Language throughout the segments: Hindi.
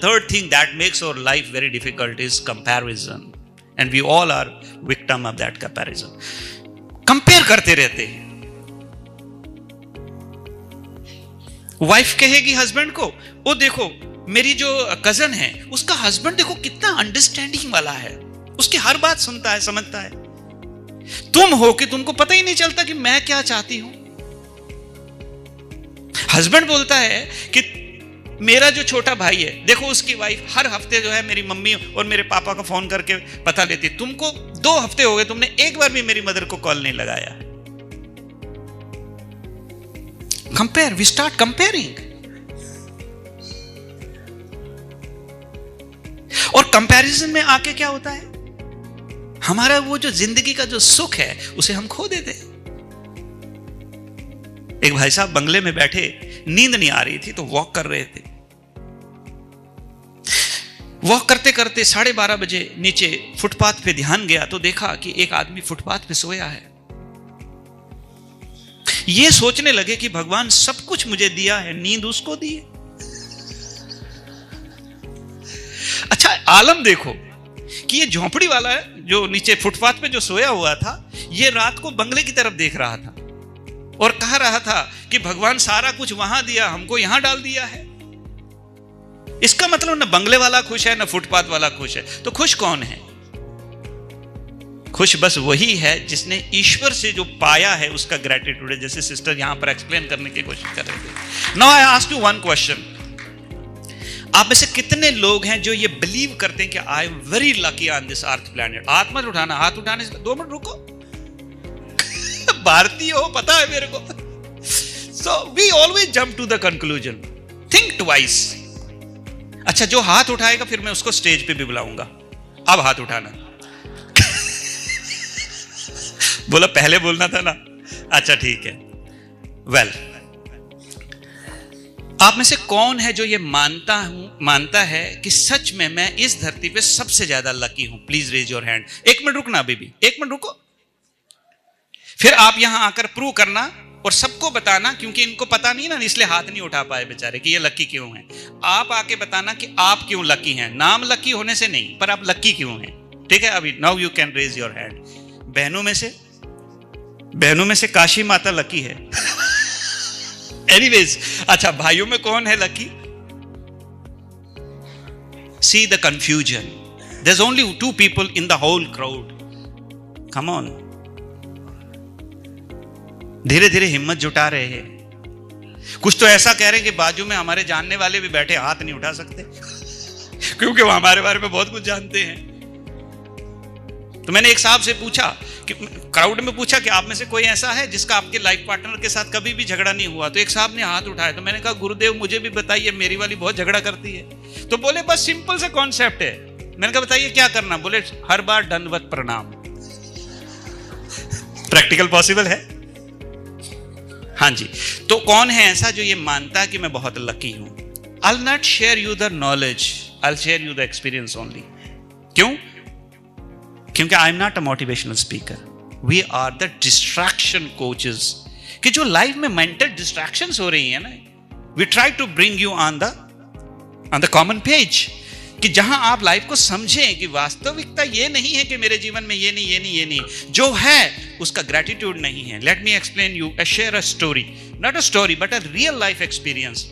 third thing that makes our life very difficult is comparison. And we all are victim of that comparison. Compare करते रहते हैं. वाइफ कहेगी हस्बैंड को, वो देखो मेरी जो कजन है उसका हस्बैंड देखो कितना अंडरस्टैंडिंग वाला है, उसकी हर बात सुनता है, समझता है. तुम हो कि तुमको पता ही नहीं चलता कि मैं क्या चाहती हूं. हस्बैंड बोलता है कि मेरा जो छोटा भाई है देखो उसकी वाइफ हर हफ्ते जो है मेरी मम्मी और मेरे पापा को फोन करके पता लेती. तुमको 2 हफ्ते हो गए, तुमने एक बार भी मेरी मदर को कॉल नहीं लगाया. Compare, we start comparing. और कंपैरिजन में आके क्या होता है, हमारा वो जो जिंदगी का जो सुख है उसे हम खो देते हैं. एक भाई साहब बंगले में बैठे, नींद नहीं आ रही थी तो वॉक कर रहे थे. वॉक करते करते 12:30 बजे नीचे फुटपाथ पे ध्यान गया तो देखा कि एक आदमी फुटपाथ पे सोया है. ये सोचने लगे कि भगवान सब कुछ मुझे दिया है, नींद उसको दी है. अच्छा आलम देखो कि ये झोंपड़ी वाला है जो नीचे फुटपाथ पे जो सोया हुआ था, ये रात को बंगले की तरफ देख रहा था और कह रहा था कि भगवान सारा कुछ वहां दिया, हमको यहां डाल दिया है. इसका मतलब ना बंगले वाला खुश है ना फुटपाथ वाला खुश है. तो खुश कौन है? खुश बस वही है जिसने ईश्वर से जो पाया है उसका ग्रेटिट्यूड है, जैसे सिस्टर यहां पर एक्सप्लेन करने की कोशिश कर रहे थे. Now I ask you one question. आप में से कितने लोग हैं जो ये बिलीव करते हैं कि I am very lucky on this earth planet? हाथ मत उठाना, हाथ उठाने से 2 मिनट रुको. भारतीय हो पता है मेरे को. So we always jump to the conclusion. Think twice. अच्छा जो हाथ उठाएगा फिर मैं उसको स्टेज पे भी बुलाऊंगा. अब हाथ उठाना. बोला पहले बोलना था ना. अच्छा ठीक है. वेल आप में से कौन है जो ये मानता है कि सच में मैं इस धरती पे सबसे ज्यादा लकी हूं? Please raise your hand. 1 minute रुकना बेबी, 1 मिनट रुको. फिर आप यहां आकर प्रूव करना और सबको बताना, क्योंकि इनको पता नहीं ना इसलिए हाथ नहीं उठा पाए बेचारे कि ये लकी क्यों हैं. आप आके बताना कि आप क्यों लकी हैं. नाम लकी होने से नहीं, पर आप लकी क्यों हैं. ठीक है. अभी now you can raise your hand. बहनों में से काशी माता लकी है. एनीवेज, अच्छा भाइयों में कौन है lucky? See the confusion. There is only 2 people in the whole crowd. Come on. धीरे धीरे हिम्मत जुटा रहे हैं. कुछ तो ऐसा कह रहे हैं कि बाजू में हमारे जानने वाले भी बैठे, हाथ नहीं उठा सकते क्योंकि वो हमारे बारे में बहुत कुछ जानते हैं. तो मैंने एक साहब से पूछा कि क्राउड में पूछा कि आप में से कोई ऐसा है जिसका आपके लाइफ पार्टनर के साथ कभी भी झगड़ा नहीं हुआ? तो एक साहब ने हाथ उठाया. तो मैंने कहा गुरुदेव मुझे भी बताइए, मेरी वाली बहुत झगड़ा करती है. तो बोले बस सिंपल सा कॉन्सेप्ट है. मैंने कहा बताइए क्या करना? बोले हर बार दंडवत प्रणाम. प्रैक्टिकल पॉसिबल है? हाँ जी. तो कौन है ऐसा जो ये मानता है कि मैं बहुत लकी हूं? I'll not share you the knowledge, I'll share you the experience only. क्यों? क्योंकि I am not a motivational speaker. We are the distraction coaches. कि जो लाइफ में मेंटल डिस्ट्रैक्शंस हो रही है ना, we try to bring you on the common page, कि जहां आप लाइफ को समझें कि वास्तविकता ये नहीं है कि मेरे जीवन में ये नहीं, जो है उसका ग्रेटिट्यूड नहीं है. Let me explain you, share a story, not a story but a real life experience.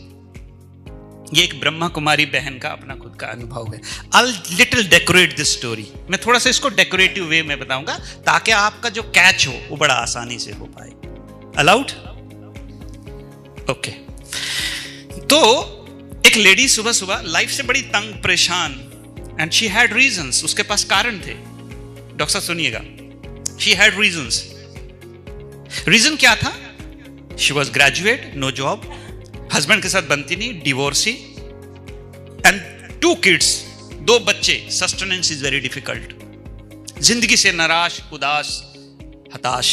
ये एक ब्रह्मा कुमारी बहन का अपना खुद का अनुभव है. I'll little decorate this story. मैं थोड़ा सा इसको डेकोरेटिव वे में बताऊंगा ताकि आपका जो कैच हो वो बड़ा आसानी से हो पाए. अलाउड? ओके. तो एक लेडी सुबह सुबह लाइफ से बड़ी तंग परेशान, एंड शी हैड रीजंस. उसके पास कारण थे. डॉक्टर साहब सुनिएगा. She had reasons. रीजन क्या था? She was graduate, no job, husband के साथ बनती नहीं, डिवोर्सी, एंड 2 किड्स, 2 बच्चे. Sustenance is very difficult. जिंदगी से नाराज, उदास, हताश.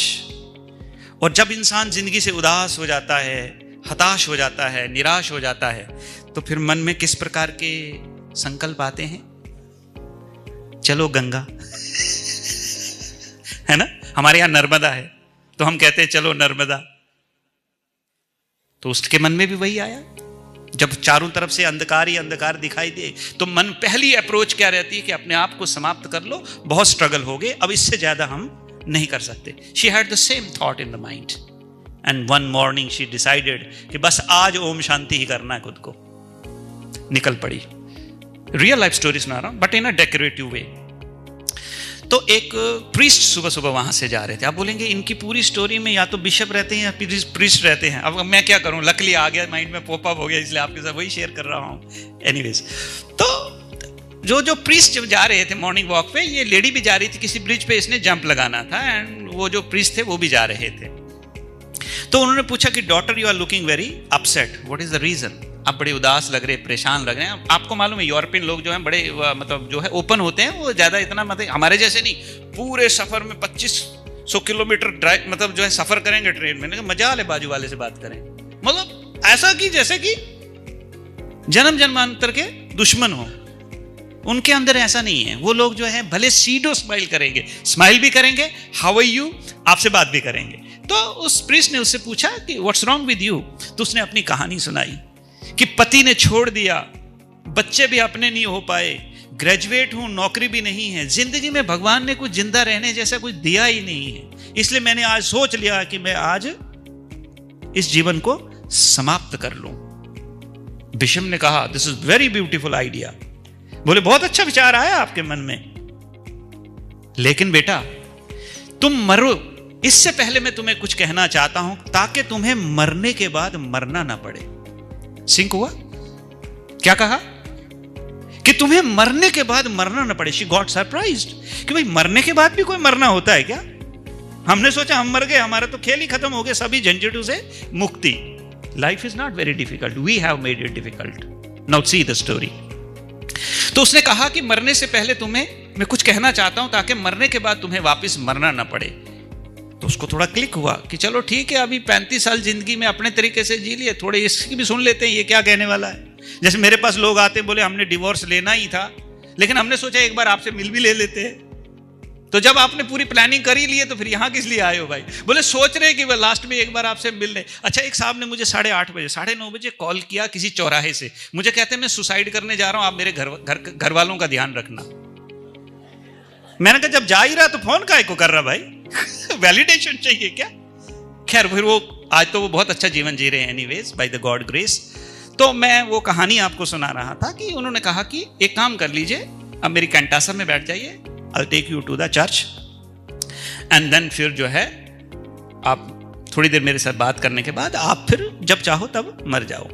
और जब इंसान जिंदगी से उदास हो जाता है, हताश हो जाता है, निराश हो जाता है, तो फिर मन में किस प्रकार के संकल्प आते हैं? चलो गंगा है ना. हमारे यहां नर्मदा है तो हम कहते हैं चलो नर्मदा. तो उसके मन में भी वही आया. जब चारों तरफ से अंधकार ही अंधकार दिखाई दे तो मन पहली अप्रोच क्या रहती है कि अपने आप को समाप्त कर लो, बहुत स्ट्रगल हो गए, अब इससे ज्यादा हम नहीं कर सकते। She had the same thought in the mind and one morning she decided कि बस आज ओम शांति ही करना है खुद को। निकल पड़ी। रियल लाइफ स्टोरी सुना रहा हूं बट इन अ डेकोरेटिव वे। तो एक प्रीस्ट सुबह सुबह वहां से जा रहे थे। आप बोलेंगे इनकी पूरी स्टोरी में या तो बिशप रहते हैं या प्रीस्ट रहते हैं। अब मैं क्या करूं, लकली आ गया माइंड में, पॉपअप हो गया, इसलिए आपके साथ वही शेयर कर रहा हूं। एनीवेज, तो जो प्रीस्ट जब जा रहे थे मॉर्निंग वॉक पे, ये लेडी भी जा रही थी किसी ब्रिज पे, इसने जंप लगाना था एंड वो जो प्रीस्ट थे वो भी जा रहे थे। तो उन्होंने पूछा कि daughter you are looking very upset, what is the reason? आप बड़े उदास लग रहे, परेशान लग रहे हैं। आपको मालूम है यूरोपियन लोग जो हैं बड़े मतलब जो है ओपन होते हैं, वो ज्यादा इतना मतलब हमारे जैसे नहीं, पूरे सफर में 2500 किलोमीटर ड्राइव मतलब जो है सफर करेंगे ट्रेन में, मजा ले बाजू वाले से बात करें, मतलब ऐसा कि जैसे कि जन्म जन्मांतर के दुश्मन हो। उनके अंदर ऐसा नहीं है। वो लोग जो है भले सीडो स्माइल करेंगे, स्माइल भी करेंगे, हाउ आर यू, आपसे बात भी करेंगे। तो उस प्रीस्ट ने उससे पूछा कि व्हाट्स रॉन्ग विद यू? तो उसने अपनी कहानी सुनाई कि पति ने छोड़ दिया, बच्चे भी अपने नहीं हो पाए, ग्रेजुएट हूं, नौकरी भी नहीं है, जिंदगी में भगवान ने कुछ जिंदा रहने जैसा कुछ दिया ही नहीं है। इसलिए मैंने आज सोच लिया कि मैं आज इस जीवन को समाप्त कर लूं। बिशप ने कहा this is very beautiful idea. बोले बहुत अच्छा विचार आया आपके मन में, लेकिन बेटा तुम मरो, इससे पहले मैं तुम्हें कुछ कहना चाहता हूं ताकि तुम्हें मरने के बाद मरना ना पड़े। सिंक हुआ? क्या कहा? कि तुम्हें मरने के बाद मरना ना पड़े। शी गॉट सरप्राइज्ड कि भाई मरने के बाद भी कोई मरना होता है क्या? हमने सोचा हम मर गए, हमारा तो खेल ही खत्म हो गया, सभी झंझटों से मुक्ति। Life is not very difficult, we have made it difficult. Now see the story. तो उसने कहा कि मरने से पहले तुम्हें मैं कुछ कहना चाहता हूं ताकि मरने के बाद तुम्हें वापस मरना ना पड़े। तो उसको थोड़ा क्लिक हुआ कि चलो ठीक है, अभी 35 साल जिंदगी में अपने तरीके से जी लिए, थोड़े इसकी भी सुन लेते हैं, ये क्या कहने वाला है। जैसे मेरे पास लोग आते बोले हमने डिवोर्स लेना ही था, लेकिन हमने सोचा एक बार आपसे मिल भी ले लेते हैं। तो जब आपने पूरी प्लानिंग कर ही ली है तो फिर यहां किस लिए आए हो भाई? बोले सोच रहे कि वह लास्ट में एक बार आपसे मिल ले। अच्छा, एक साहब ने मुझे 8:30 बजे 9:30 बजे कॉल किया किसी चौराहे से, मुझे कहते हैं मैं सुसाइड करने जा रहा हूं, आप मेरे घर वालों का ध्यान रखना। मैंने कहा जब जा ही रहा तो फोन काहे को कर रहा भाई? वैलिडेशन चाहिए क्या? खैर फिर वो आज तो वो बहुत अच्छा जीवन जी रहे हैं anyways by the God grace. तो मैं वो कहानी आपको सुना रहा था कि उन्होंने कहा कि एक काम कर लीजिए, अब मेरी कैंटासा में बैठ जाइए, I'll take you to the church and then फिर जो है आप थोड़ी देर मेरे साथ बात करने के बाद आप फिर जब चाहो तब मर जाओ।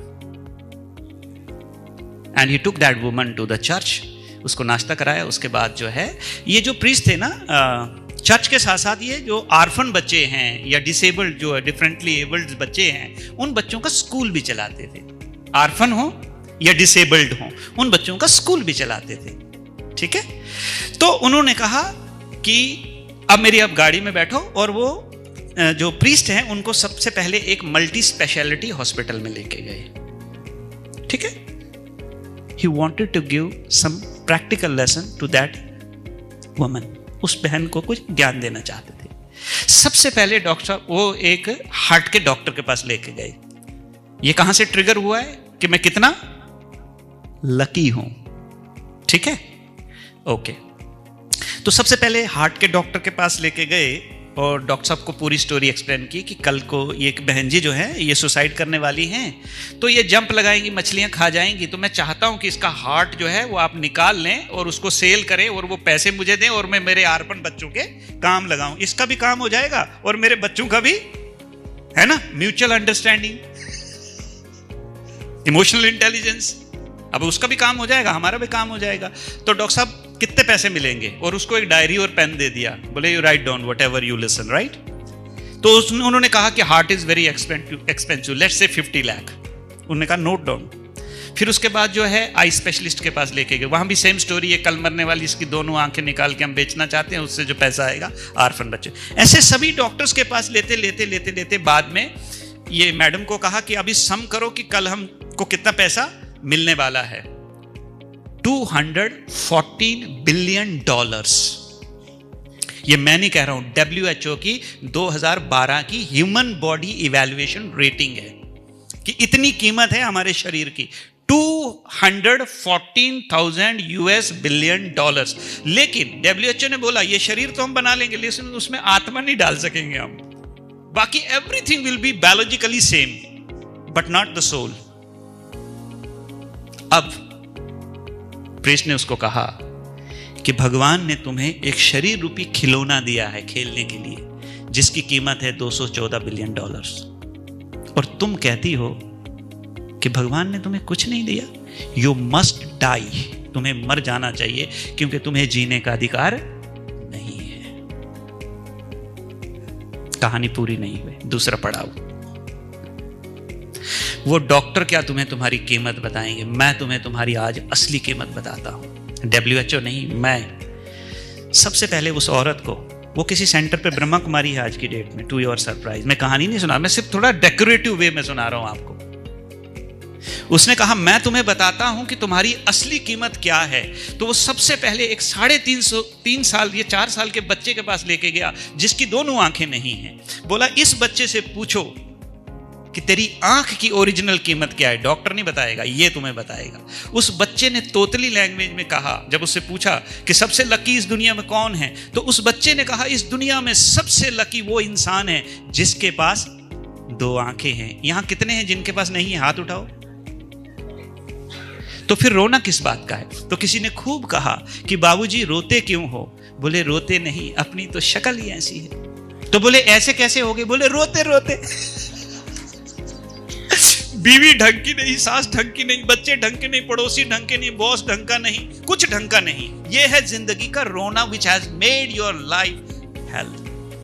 And he took that woman to the church, उसको नाश्ता कराया। उसके बाद जो है ये जो प्रीस्ट थे ना, चर्च के साथ साथ ये जो आर्फन बच्चे हैं या डिसेबल्ड जो डिफरेंटली एबल्ड बच्चे हैं, उन बच्चों का स्कूल भी चलाते थे। आर्फन हो या डिसेबल्ड हो, उन बच्चों का स्कूल भी चलाते थे। ठीक है। तो उन्होंने कहा कि अब मेरी अब गाड़ी में बैठो, और वो जो प्रीस्ट हैं उनको सबसे पहले एक मल्टी स्पेशलिटी हॉस्पिटल में लेके गए। ठीक है। He wanted to give some practical lesson to that woman. उस बहन को कुछ ज्ञान देना चाहते थे। सबसे पहले डॉक्टर वो एक हार्ट के डॉक्टर के पास लेके गए। ये कहां से ट्रिगर हुआ है कि मैं कितना लकी हूं। ठीक है, ओके। तो सबसे पहले हार्ट के डॉक्टर के पास लेके गए और डॉक्टर साहब को पूरी स्टोरी एक्सप्लेन की कि कल को ये बहन जी जो है ये सुसाइड करने वाली हैं, तो ये जंप लगाएंगी, मछलियां खा जाएंगी, तो मैं चाहता हूं कि इसका हार्ट जो है वो आप निकाल लें और उसको सेल करें और वो पैसे मुझे दें और मैं मेरे आर्पण बच्चों के काम लगाऊं। इसका भी काम हो जाएगा और मेरे बच्चों का भी, है ना, म्यूचुअल अंडरस्टैंडिंग, इमोशनल इंटेलिजेंस, अब उसका भी काम हो जाएगा, हमारा भी काम हो जाएगा। तो डॉक्टर साहब कितने पैसे मिलेंगे? और उसको एक डायरी और पेन दे दिया, बोले you write down whatever you listen, right. तो उन्होंने कहा कि heart is very expensive, let's say 50 lakh. उन्होंने कहा नोट डाउन। फिर उसके बाद जो है आई स्पेशलिस्ट के पास लेके गए। वहां भी सेम स्टोरी है, कल मरने वाली इसकी दोनों आंखें निकाल के हम बेचना चाहते हैं, उससे जो पैसा आएगा आर्फन बच्चे। ऐसे सभी डॉक्टर्स के पास लेते लेते लेते लेते बाद में ये मैडम को कहा कि अभी सम करो कि कल हमको कितना पैसा मिलने वाला है। $214 बिलियन। ये मैं नहीं कह रहा हूं, WHO की 2012 की ह्यूमन बॉडी इवैल्यूएशन रेटिंग है कि इतनी कीमत है हमारे शरीर की, 214,000 US बिलियन डॉलर्स। लेकिन WHO ने बोला ये शरीर तो हम बना लेंगे, लेकिन उसमें आत्मा नहीं डाल सकेंगे हम। बाकी everything will be biologically same but not the soul. अब प्रेस ने उसको कहा कि भगवान ने तुम्हें एक शरीर रूपी खिलौना दिया है खेलने के लिए, जिसकी कीमत है 214 बिलियन डॉलर्स, और तुम कहती हो कि भगवान ने तुम्हें कुछ नहीं दिया। यू मस्ट डाई, तुम्हें मर जाना चाहिए क्योंकि तुम्हें जीने का अधिकार नहीं है। कहानी पूरी नहीं हुई, दूसरा पड़ाव। वो डॉक्टर क्या तुम्हें तुम्हारी कीमत बताएंगे, मैं तुम्हें तुम्हारी आज असली कीमत बताता हूं। WHO नहीं, मैं। सबसे पहले उस औरत को, वो किसी सेंटर पे ब्रह्मा कुमारी है आज की डेट में, टू योर सरप्राइज। मैं कहानी नहीं सुना, मैं सिर्फ थोड़ा डेकोरेटिव वे में सुना रहा हूं आपको। उसने कहा मैं तुम्हें बताता हूं कि तुम्हारी असली कीमत क्या है। तो वो सबसे पहले एक 3 साल या 4 साल के बच्चे के पास लेके गया, जिसकी दोनों आंखें नहीं हैं। बोला इस बच्चे से पूछो कि तेरी आंख की ओरिजिनल कीमत क्या है। डॉक्टर नहीं बताएगा, ये तुम्हें बताएगा। उस बच्चे ने तोतली लैंग्वेज में कहा, जब उससे पूछा कि सबसे लकी इस दुनिया में कौन है, तो उस बच्चे ने कहा इस दुनिया में सबसे लकी वो इंसान है जिसके पास 2 आंखें हैं। यहां कितने हैं जिनके पास नहीं है? हाथ उठाओ। तो फिर रोना किस बात का है? तो किसी ने खूब कहा कि बाबूजी रोते क्यों हो? बोले रोते नहीं, अपनी तो शक्ल ही ऐसी है। तो बोले ऐसे कैसे हो गए? बोले रोते रोते। बीवी ढंग की नहीं, सास ढंग की नहीं, बच्चे ढंग के नहीं, पड़ोसी ढंग के नहीं, बॉस ढंग का नहीं, कुछ ढंग का नहीं। यह है जिंदगी का रोना, which has made your life hell.